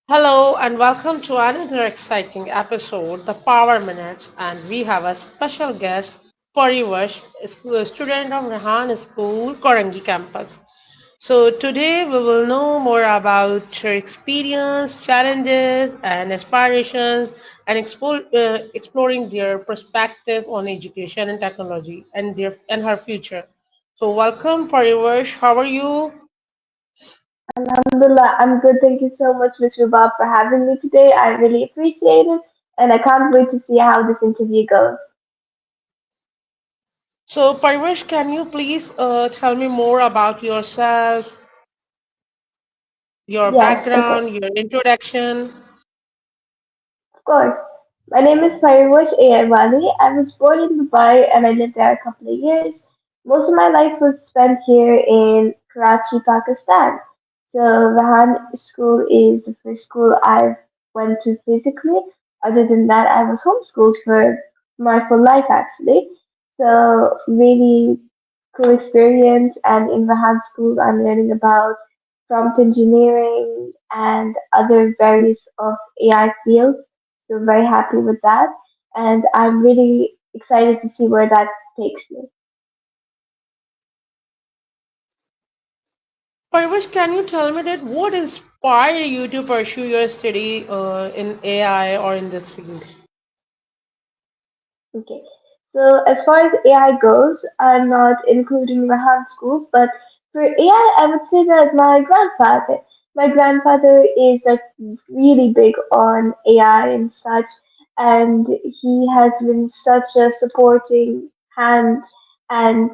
Hello and welcome to another exciting episode, the Power Minutes, and we have a special guest, Pariwash, a student of Rehan School Korangi Campus. So today we will know more about her experience, challenges, and aspirations, and exploring their perspective on education and technology and her future. So welcome, Pariwash. How are you? Alhamdulillah, I'm good. Thank you so much, Mr. Bob, for having me today. I really appreciate it, and I can't wait to see how this interview goes. So, Parivash, can you please tell me more about yourself, your Yes, okay, background, your introduction? of course. My name is Pariwash Wali. I was born in Dubai and I lived there a couple of years. Most of my life was spent here in Karachi, Pakistan. So Rehan School is the first school I went to physically. Other than that, I was homeschooled for my full life actually. So really cool experience. And in Rehan School, I'm learning about prompt engineering and other various of AI fields. So very happy with that. And I'm really excited to see where that takes me. Parivash, can you tell me that what inspired you to pursue your study in AI or in this field? Okay. So as far as AI goes, I'm not including Rahan School, but for I would say that my grandfather is like really big on AI and such, and he has been such a supporting hand and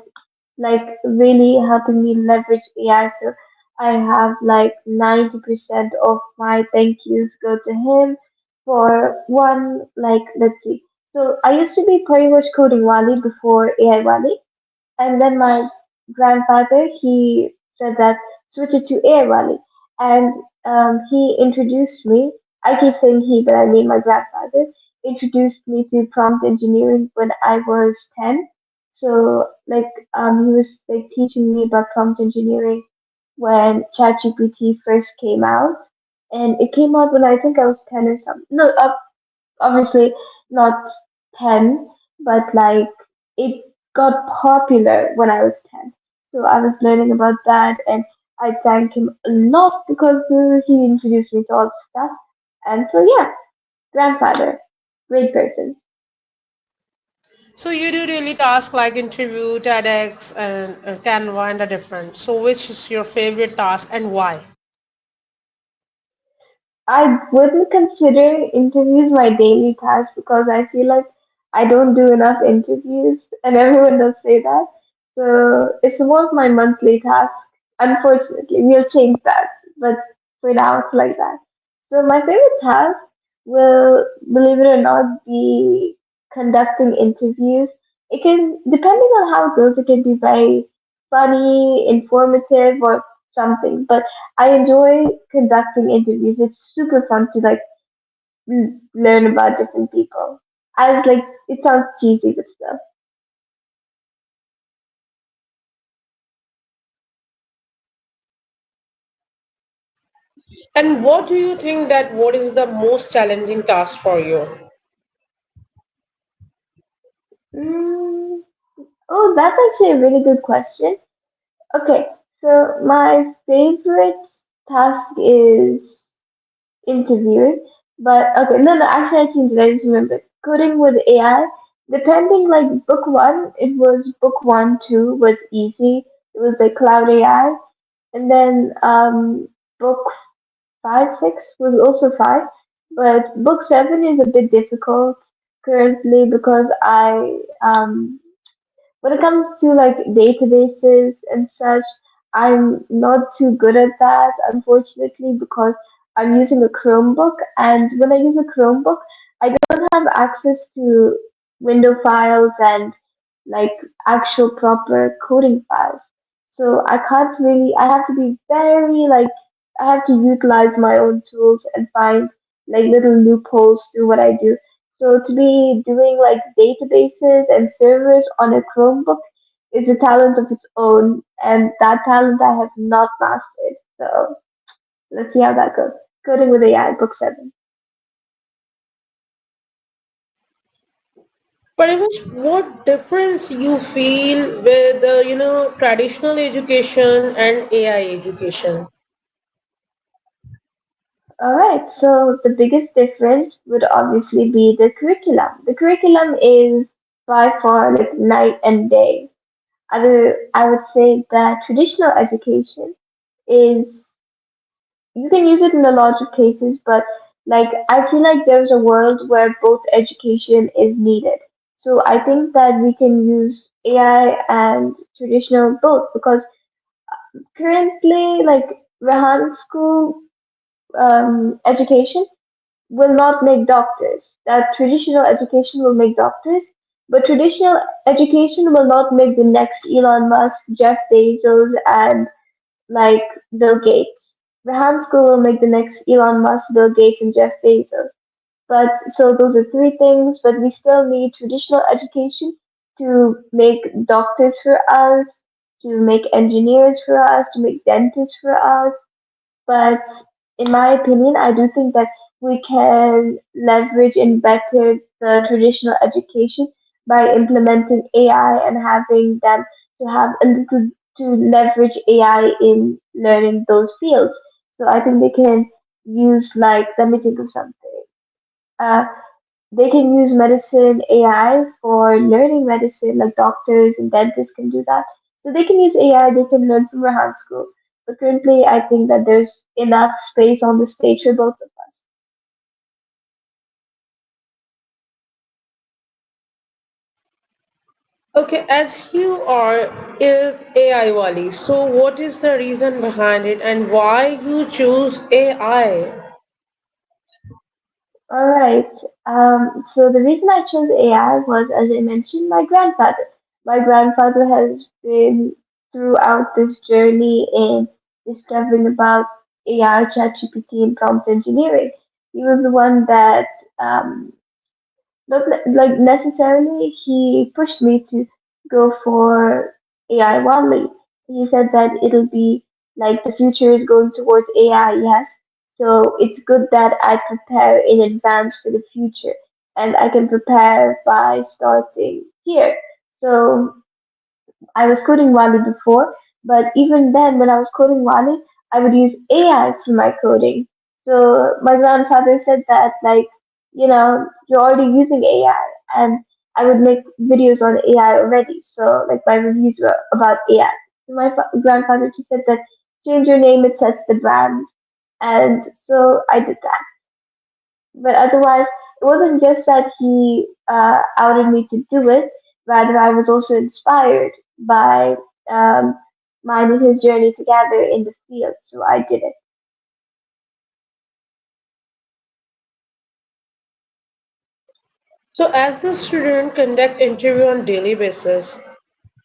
like really helping me leverage AI. So I have like 90% of my thank yous go to him for one, like, let's see. So I used to be Pariwash coding Wali before AI Wali, and then my grandfather, he said that switch it to AI Wali. And he introduced me, I keep saying he, but I mean my grandfather, introduced me to prompt engineering when I was 10. So, like, he was like teaching me about prompt engineering when ChatGPT first came out. And it came out when I think I was 10 or something. No, obviously not 10, but like it got popular when I was 10. So I was learning about that and I thank him a lot because he introduced me to all this stuff. And so, yeah, grandfather, great person. So you do really task like interview, TEDx, and Canva, and the different. So which is your favorite task and why? I wouldn't consider interviews my daily task because I feel like I don't do enough interviews, and everyone does say that. So it's more of my monthly task. Unfortunately, we'll change that, but for now it's like that. So my favorite task will, believe it or not, be conducting interviews. It can, depending on how it goes, it can be very funny, informative, or something. But I enjoy conducting interviews. It's super fun to like learn about different people. I was like, it sounds cheesy, but stuff. And what do you think that what is the most challenging task for you? Mm, oh, that's actually a really good question. Okay, so my favorite task is interviewing, but okay, no, actually, I changed it. I just remembered. Coding with AI, depending like book one, it was book one, two was easy. It was like cloud AI, and then book five, six was also fine, but book seven is a bit difficult currently because when it comes to like databases and such, I'm not too good at that, unfortunately, because I'm using a Chromebook, and when I use a Chromebook, I don't have access to window files and like actual proper coding files. So I can't really, I have to be very like, I have to utilize my own tools and find like little loopholes to what I do. So to be doing like databases and servers on a Chromebook is a talent of its own, and that talent I have not mastered. So let's see how that goes. Coding with AI, book 7. Parivash, what difference you feel with traditional education and AI education? All right, so the biggest difference would obviously be the curriculum. The curriculum is by far like night and day. I would say that traditional education is, you can use it in a lot of cases, but like I feel like there's a world where both education is needed. So I think that we can use AI and traditional both because currently, like Rehan School education will not make doctors. That traditional education will make doctors, but traditional education will not make the next Elon Musk, Jeff Bezos, and like Bill Gates. Rehan School will make the next Elon Musk, Bill Gates, and Jeff Bezos. But so those are three things, but we still need traditional education to make doctors for us, to make engineers for us, to make dentists for us. But in my opinion, I do think that we can leverage and better the traditional education by implementing AI and having them to have a little to leverage AI in learning those fields. So I think they can use like let me think of something. Uh, they can use medicine AI for learning medicine, like doctors and dentists can do that. So they can use AI, they can learn from Rahan School. But currently, I think that there's enough space on the stage for both of us. Okay, as you are is AI Wali, so what is the reason behind it and why you choose AI? All right. So the reason I chose AI was, as I mentioned, my grandfather. My grandfather has been throughout this journey in discovering about AI, ChatGPT, and prompt engineering. He was the one that not like necessarily he pushed me to go for AI Wally. He said that it'll be like the future is going towards AI, yes. So it's good that I prepare in advance for the future and I can prepare by starting here. So I was coding Wally before, but even then, when I was coding Wally, I would use AI for my coding. So my grandfather said that, like, you're already using AI, and I would make videos on AI already. So, like, my reviews were about AI. So my grandfather just said that change your name, it sets the brand, and so I did that. But otherwise, it wasn't just that he outed me to do it, rather, I was also inspired by um, mine and his journey together in the field, so I did it. So as the student conduct interview on daily basis,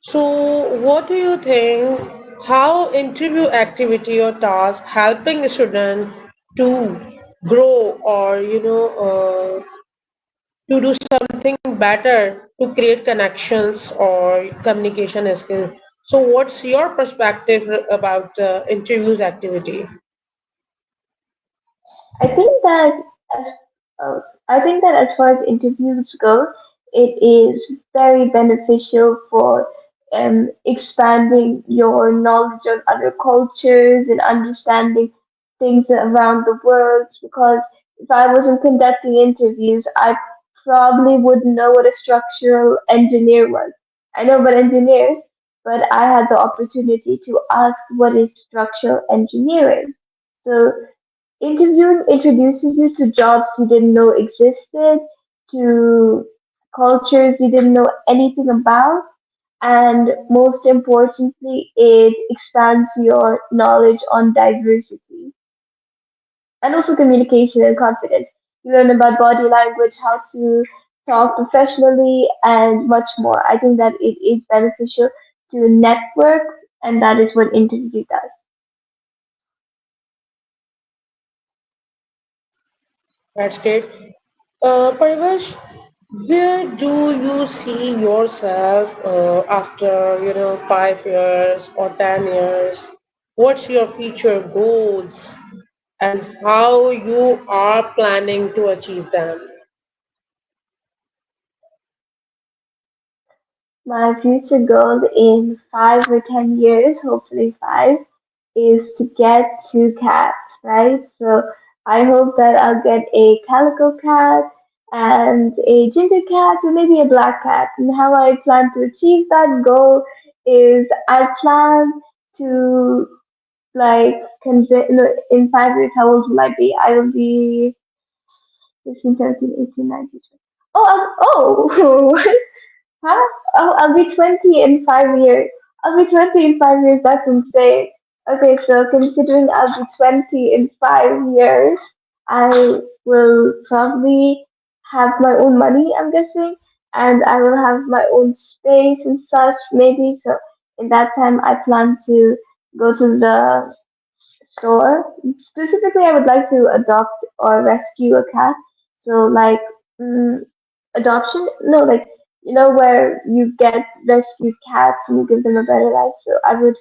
so what do you think how interview activity or task helping a student to grow or to do something better to create connections or communication skills. So, what's your perspective about interviews activity? I think that as, uh, I think that as far as interviews go, it is very beneficial for expanding your knowledge on other cultures and understanding things around the world. Because if I wasn't conducting interviews, I probably wouldn't know what a structural engineer was. I know about engineers, but I had the opportunity to ask what is structural engineering. So interviewing introduces you to jobs you didn't know existed, to cultures you didn't know anything about, and most importantly, it expands your knowledge on diversity and also communication and confidence. You learn about body language, how to talk professionally, and much more. I think that it is beneficial to network, and that is what interview does. That's great. Parivash, where do you see yourself after 5 years or 10 years? What's your future goals? and how you are planning to achieve them. My future goal in 5 or 10 years, hopefully five, is to get two cats, right? So I hope that I'll get a calico cat and a ginger cat or maybe a black cat. And how I plan to achieve that goal is I plan to no, in 5 years, how old will I be? I will be 16, 17, 18, 19. Oh, Huh? I'll be 20 in 5 years. I'll be 20 in 5 years. That's insane. Okay, so considering I'll be 20 in 5 years, I will probably have my own money, I'm guessing, and I will have my own space and such, maybe. So in that time, I plan to go to the store. Specifically, I would like to adopt or rescue a cat. So, like, mm, adoption? No, like, where you get rescued cats and you give them a better life. So, I would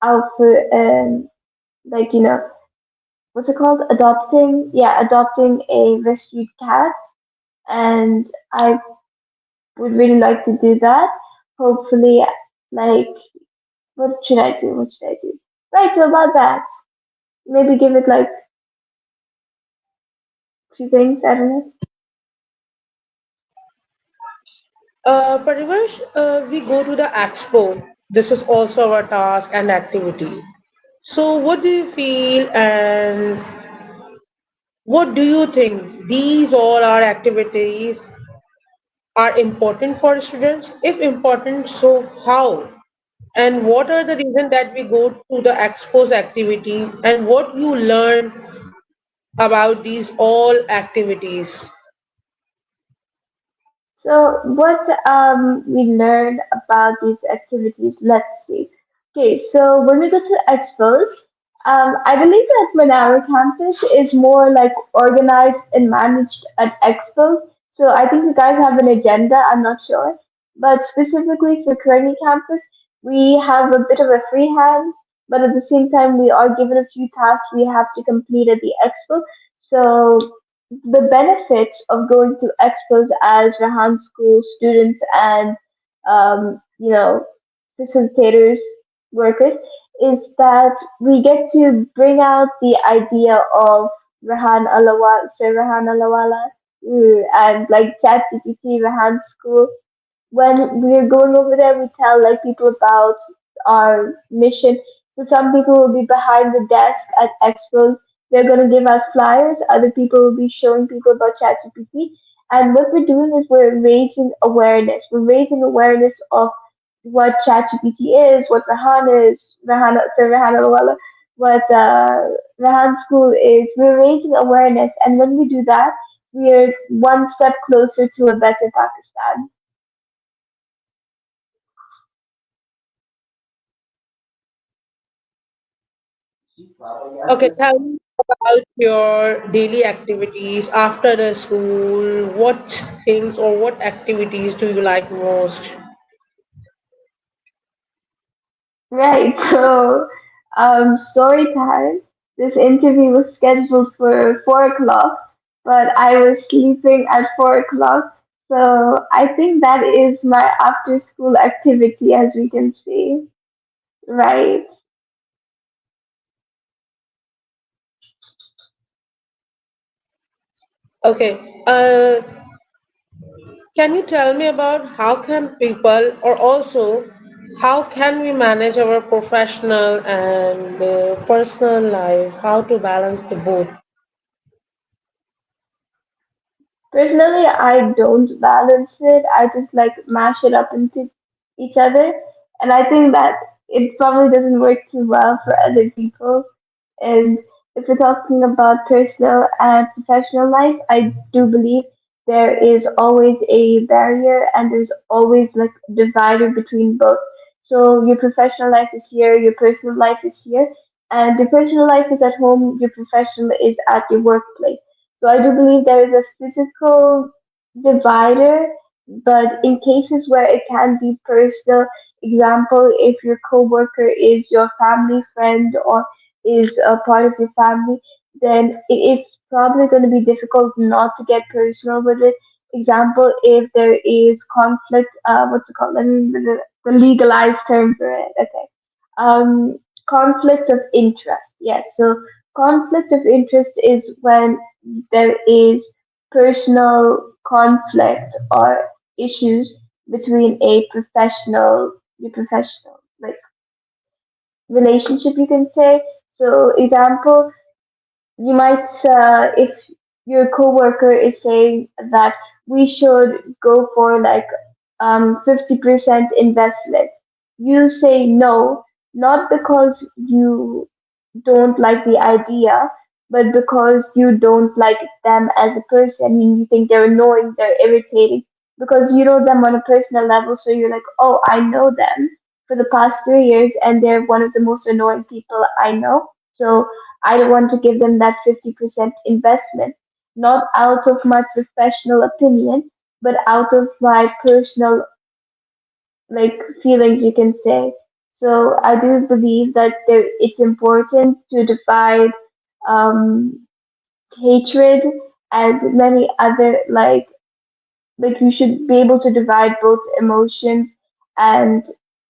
outfit like, what's it called? Adopting? Yeah, adopting a rescued cat. And I would really like to do that. Hopefully, like, what should I do? What should I do? Right, so about that, maybe give it like 2 things, I don't know. Parivash, we go to the expo. This is also our task and activity. So, what do you feel and what do you think? These all are activities are important for students? If important, so how? And what are the reasons that we go to the expos activity and what you learn about these all activities? So, what we learn about these activities? Let's see. Okay, so when we go to expos, I believe that Manara campus is more like organized and managed at expos. So I think you guys have an agenda. I'm not sure, but specifically for Kearney campus, we have a bit of a free hand, but at the same time, we are given a few tasks we have to complete at the expo. So the benefits of going to expos as Rehan School students and facilitators, workers, is that we get to bring out the idea of Rehan Alawala, and like ChatGPT, Rehan School. When we're going over there, we tell like people about our mission. So some people will be behind the desk at expos. They're going to give out flyers. Other people will be showing people about ChatGPT. And what we're doing is we're raising awareness. We're raising awareness of what ChatGPT is, what Rahan is, Rahan Alwala, what Rahan School is. We're raising awareness. And when we do that, we're one step closer to a better Pakistan. Okay, tell me about your daily activities after the school. What things or what activities do you like most? Right, so story time. This interview was scheduled for 4 o'clock, but I was sleeping at 4 o'clock. So I think that is my after school activity, as we can see. Right. Okay, can you tell me about how can people or also how can we manage our professional and personal life? How to balance the both? Personally, I don't balance it. I just like mash it up into each other. And I think that it probably doesn't work too well for other people. And if we're talking about personal and professional life, I do believe there is always a barrier and there's always like a divider between both. So your professional life is here, your personal life is here, and your personal life is at home, your professional is at your workplace. So I do believe there is a physical divider, but in cases where it can be personal, example, if your coworker is your family friend or is a part of your family, then it is probably going to be difficult not to get personal with it. Example, if there is conflict, what's it called? Let me the legalized term for it. Okay. Um, conflict of interest. Yes. So conflict of interest is when there is personal conflict or issues between a professional, like relationship, you can say. So example, you might if your coworker is saying that we should go for like 50% investment, you say no, not because you don't like the idea, but because you don't like them as a person and you think they're annoying, they're irritating, because you know them on a personal level. So you're like, oh, I know them for the past 3 years and they're one of the most annoying people I know. So I don't want to give them that 50% investment, not out of my professional opinion, but out of my personal like feelings, you can say. So I do believe that it's important to divide um, hatred and many other like you should be able to divide both emotions. And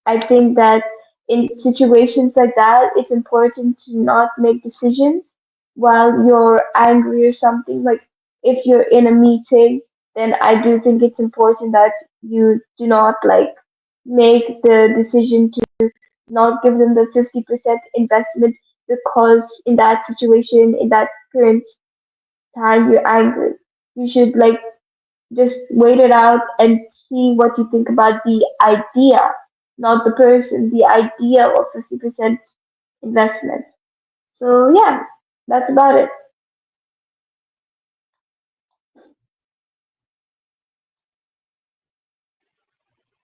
I think that in situations like that it's important to not make decisions while you're angry or something. Like if you're in a meeting, then I do think it's important that you do not like make the decision to not give them the 50% investment, because in that situation, in that current time, you're angry. You should like just wait it out and see what you think about the idea, not the person, the idea of 50% investment. So yeah, that's about it.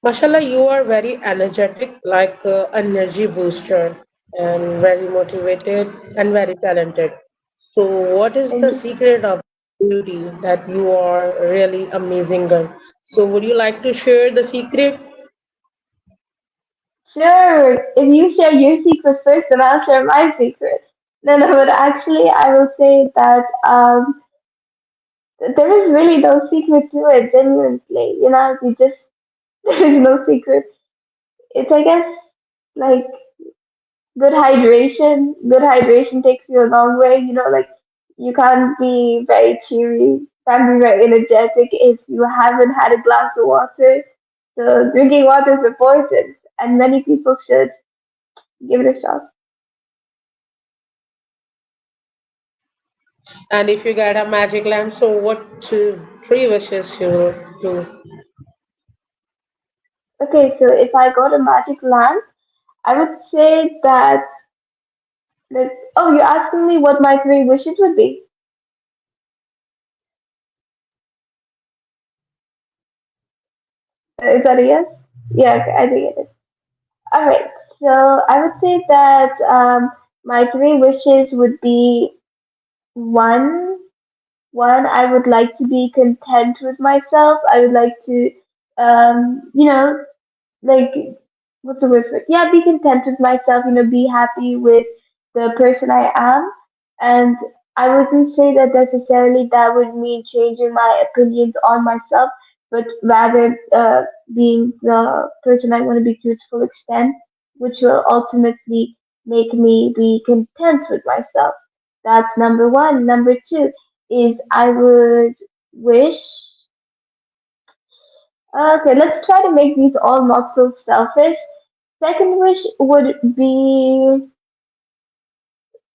Mashallah, you are very energetic, like energy booster, and very motivated and very talented. So, what is Thank the you. secret of beauty that you are really amazing girl? So, would you like to share the secret? Sure, if you share your secret first, then I'll share my secret. No, no, but actually, I will say that there is really no secret to it, genuinely. You know, you just, there is no secret. It's, I guess, like good hydration takes you a long way. You know, like you can't be very cheery, can't be very energetic if you haven't had a glass of water. So drinking water is important, and many people should give it a shot. And if you get a magic lamp, so what three wishes you would do? Okay, so if I got a magic lamp, I would say that like, oh, you're asking me what my three wishes would be. Is that a yes? Yeah, okay, I think it is. All right, so I would say that my three wishes would be one. One, I would like to be content with myself. I would like to, you know, like what's the word for it? Yeah, be content with myself, you know, be happy with the person I am. And I wouldn't say that necessarily that would mean changing my opinions on myself, but rather being the person I want to be to its full extent, which will ultimately make me be content with myself. That's number one. Number two is I would wish. Okay, let's try to make these all not so selfish. Second wish would be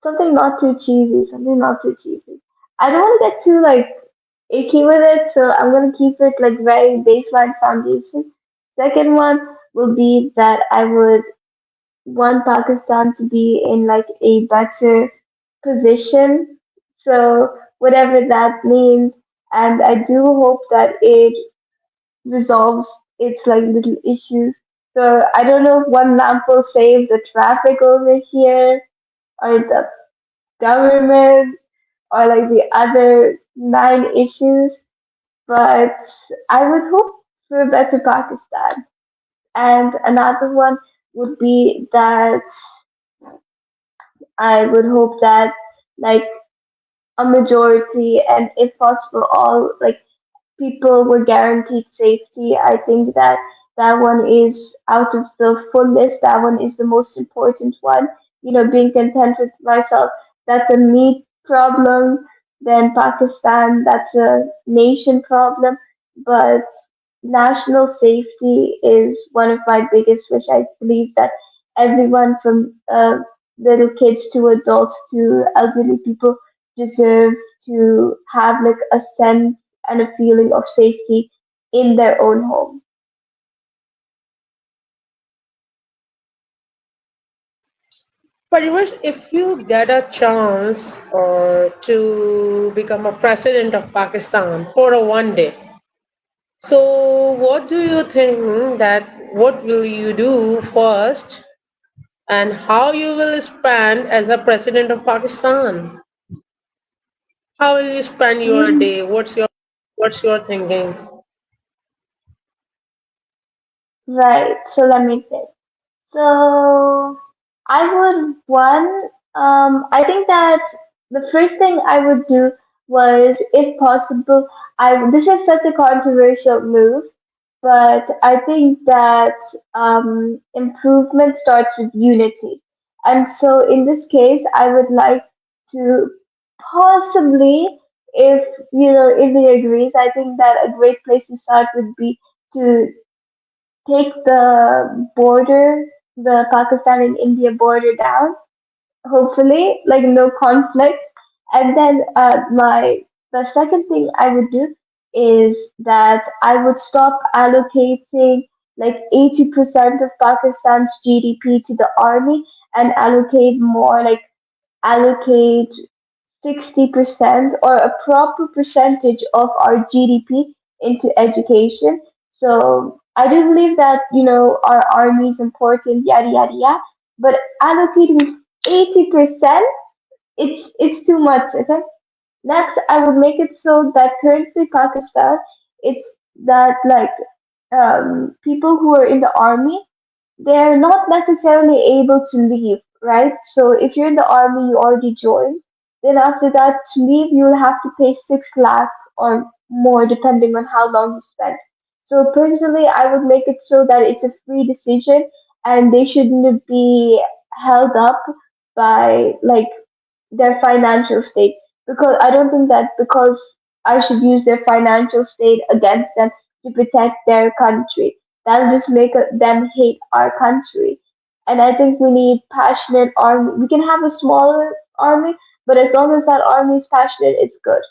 something not too cheesy, something not too cheesy. I don't want to get too like icky with it, so I'm gonna keep it like very baseline foundation. Second one will be that I would want Pakistan to be in like a better position. So whatever that means, and I do hope that it resolves its like little issues. So I don't know if one lamp will save the traffic over here or the government or like the other nine issues, but I would hope for a better Pakistan. And another one would be that I would hope that like a majority, and if possible, all like people were guaranteed safety. I think that that one is out of the full list. That one is the most important one. You know, being content with myself. That's a me problem. Then Pakistan, that's a nation problem. But national safety is one of my biggest wish. I believe that everyone from little kids to adults to elderly people deserve to have like a sense and a feeling of safety in their own home. Parivash, if you get a chance to become a president of Pakistan for a one day, so what do you think that what will you do first and how you will spend as a president of Pakistan? How will you spend your Mm, day? What's your thinking? right. So let me think. So I would one. I think that the first thing I would do was, if possible, I this is such a controversial move, but I think that improvement starts with unity, and so in this case, I would like to possibly, if if he agrees, I think that a great place to start would be to take the border, the Pakistan and India border down, hopefully, like no conflict. And then the second thing I would do is that I would stop allocating like 80% of Pakistan's GDP to the army and allocate 60% or a proper percentage of our GDP into education. So I do believe that, our army is important, yada, yada, yada, but allocating 80%, it's too much, okay? Next, I would make it so that currently Pakistan, it's that like people who are in the army, they're not necessarily able to leave, right? So if you're in the army, you already joined. Then after that, to leave, you'll have to pay 6 lakh or more, depending on how long you spend. So personally, I would make it so that it's a free decision, and they shouldn't be held up by like their financial state, because I don't think that because I should use their financial state against them to protect their country. That'll just make them hate our country. And I think we need passionate army. We can have a smaller army, but as long as that army is passionate, it's good.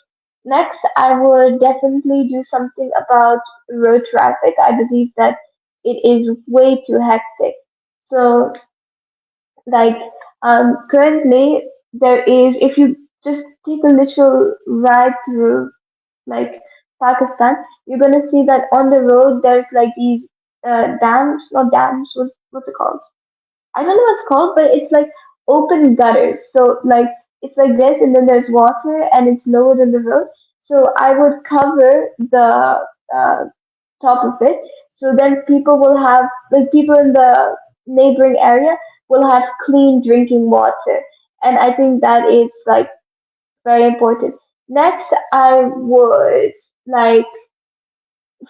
Next, I would definitely do something about road traffic. I believe that it is way too hectic. So like currently there is, if you just take a literal ride through like Pakistan, you're gonna see that on the road there's like these dams, not dams, what's it called? I don't know what it's called, but it's like open gutters. So like it's like this, and then there's water, and it's lower than the road. So I would cover the uh, top of it. So then people will have, like people in the neighboring area will have clean drinking water. And I think that is like very important. Next, I would like,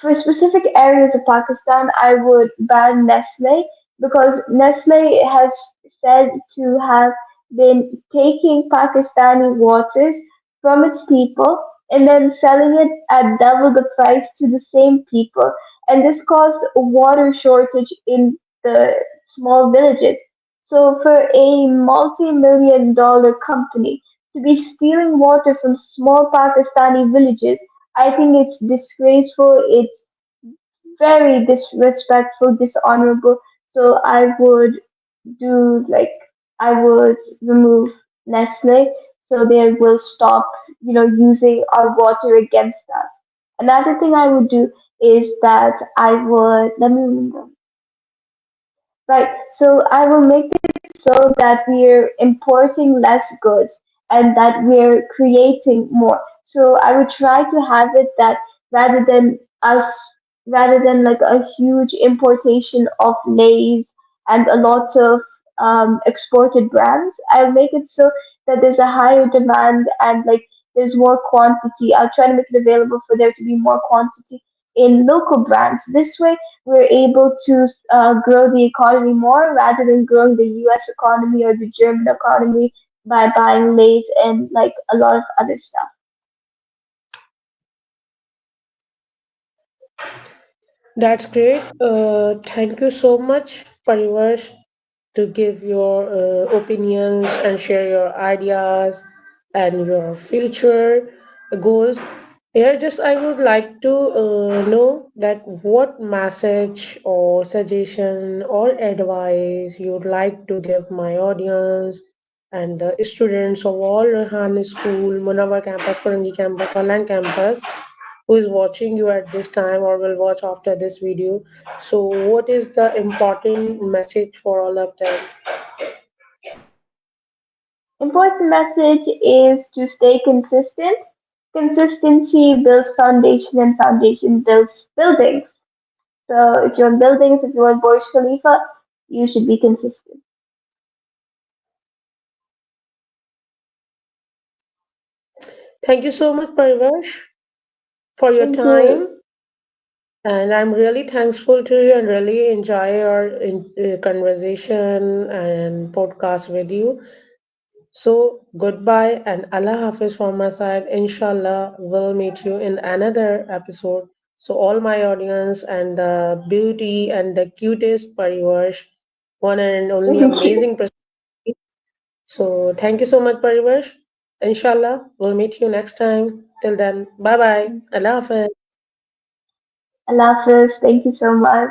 for specific areas of Pakistan, I would ban Nestle, because Nestle has said to have been taking Pakistani waters from its people and then selling it at double the price to the same people. And this caused a water shortage in the small villages. So, for a multi-million dollar company to be stealing water from small Pakistani villages, I think it's disgraceful. It's very disrespectful, dishonorable. So I would remove Nestle, so they will stop, using our water against us. Another thing I would do is that I would, let me remember. Right. So I will make it so that we're importing less goods and that we're creating more. So I would try to have it that rather than us, rather than like a huge importation of Lay's and a lot of exported brands, I'll make it so that there's a higher demand and like there's more quantity. I'll try to make it available for there to be more quantity in local brands. This way, we're able to grow the economy more rather than growing the US economy or the German economy by buying Lay's and like a lot of other stuff. That's great. Thank you so much, Parivash, to give your opinions and share your ideas and your future goals. Here, just I would like to know that what message or suggestion or advice you'd like to give my audience and the students of all Rehan School, Munawar Campus, Korangi Campus, Online Campus, who is watching you at this time or will watch after this video. So, what is the important message for all of them? Important message is to stay consistent. Consistency builds foundation and foundation builds buildings. So if you want buildings, if you want Burj Khalifa, you should be consistent. Thank you so much, Parivash, for your Thank you. time. And I'm really thankful to you and really enjoy our conversation and podcast with you. So, goodbye and Allah Hafiz from my side. Inshallah, we'll meet you in another episode. So, all my audience and the beauty and the cutest Parivash, one and only Thank you. amazing person. So, thank you so much, Parivash. Inshallah, we'll meet you next time. Till then, bye bye. Allah Hafiz. Allah Hafiz. Thank you so much.